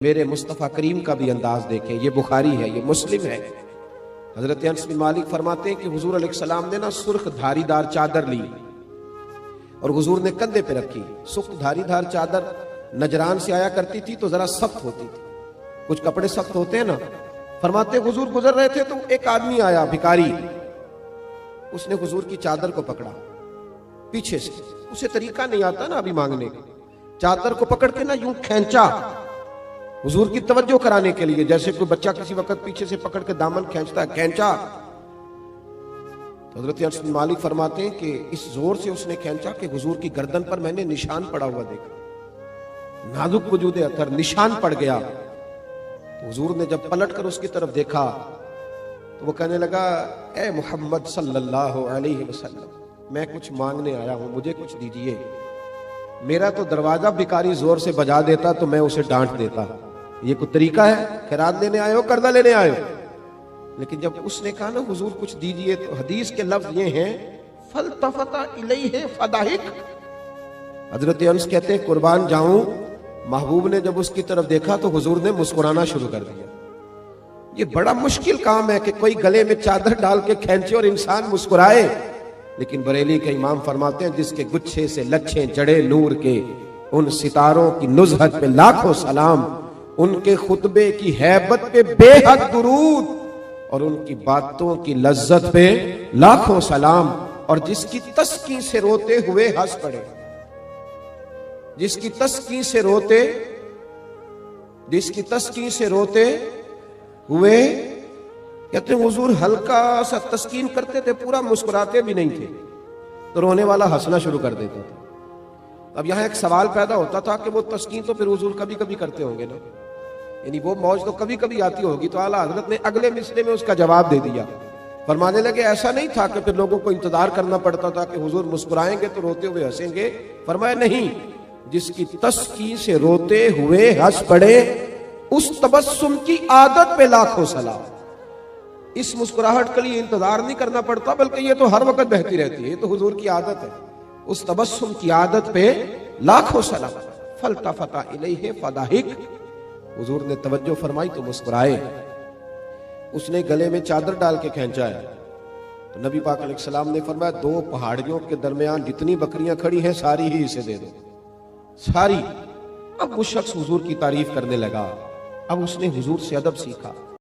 मेरे मुस्तफ़ा करीम का भी अंदाज देखें। ये बुखारी है, ये मुस्लिम है। हजरत अनस बिन मालिक फरमाते हैं कि हुजूर अलैहिस्सलाम ने ना सुर्ख धारीदार चादर ली और हुजूर ने कंधे पे रखी। सुर्ख धारीदार चादर नजरान से आया करती थी तो जरा सख्त होती थी, कुछ कपड़े सख्त होते हैं ना। फरमाते हुजूर गुजर रहे थे तो एक आदमी आया भिखारी, उसने हुजूर की चादर को पकड़ा पीछे से, उसे तरीका नहीं आता ना अभी मांगने का, चादर को पकड़ के ना यूं खींचा हुजूर की तवज्जो कराने के लिए, जैसे कोई बच्चा किसी वक्त पीछे से पकड़ के दामन खींचता है, खींचा। तो हजरत अनस बिन मालिक फरमाते हैं कि इस जोर से उसने खींचा कि हुजूर की गर्दन पर मैंने निशान पड़ा हुआ देखा, नाजुक वजूदे अतर निशान पड़ गया। तो हुजूर ने जब पलट कर उसकी तरफ देखा तो वो कहने लगा, ए मोहम्मद सल्लल्लाहु अलैहि वसल्लम, मैं कुछ मांगने आया हूं, मुझे कुछ दीजिए। मेरा तो दरवाजा भिखारी जोर से बजा देता तो मैं उसे डांट देता, ये कोई तरीका है? खैरात लेने आए हो, कर्जा लेने आए हो? लेकिन जब उसने कहा ना हुजूर कुछ दीजिए, तो हदीस के लफ्ज ये हैं, फलतफता इलैहि फदाहिक। हजरत अनस कहते हैं कुर्बान जाऊं, महबूब ने जब उसकी तरफ देखा तो हुजूर ने मुस्कुराना शुरू कर दिया। ये बड़ा मुश्किल काम है कि कोई गले में चादर डाल के खींचे और इंसान मुस्कुराए। लेकिन बरेली के इमाम फरमाते हैं, जिसके गुच्छे से लच्छे जड़े नूर के, उन सितारों की नुज़हत पे लाखों सलाम, उनके खुतबे की हैबत पे बेहद दुरूद और उनकी बातों की लज्जत पे लाखों सलाम। और जिसकी तस्की से रोते हुए हंस पड़े, जिसकी तस्की से रोते हुए, कहते हुजूर हल्का सा तस्कीन करते थे, पूरा मुस्कुराते भी नहीं थे, तो रोने वाला हंसना शुरू कर देता था। अब यहां एक सवाल पैदा होता था कि वो तस्कीन तो फिर हुजूर कभी कभी करते होंगे ना, यानी वो मौज तो कभी कभी आती होगी। तो आला हजरत ने अगले मिसरे में उसका जवाब दे दिया, फरमाने लगे ऐसा नहीं था कि फिर लोगों को इंतजार करना पड़ता था कि हुजूर मुस्कुराएंगे तो रोते हुए हंसेंगे। फरमाया नहीं, जिसकी तस्की से रोते हुए हंस पड़े, उस तबस्सुम की आदत पे लाखों सलाम। इस मुस्कुराहट के लिए इंतजार नहीं करना पड़ता, बल्कि ये तो हर वक्त बहती रहती है, ये तो हुजूर की आदत है। उस तबस्सुम की आदत पे लाखों सलाम। फलतफता इलैहि फदाहिक, हुजूर ने तवज्जो फरमाई तो मुस्कुराए। उसने गले में चादर डाल के खींचा है तो नबी पाक अलैहिस्सलाम ने फरमाया, दो पहाड़ियों के दरमियान जितनी बकरियां खड़ी हैं सारी ही इसे दे दो, सारी। अब वो शख्स हुजूर की तारीफ करने लगा। अब उसने हुजूर से अदब सीखा।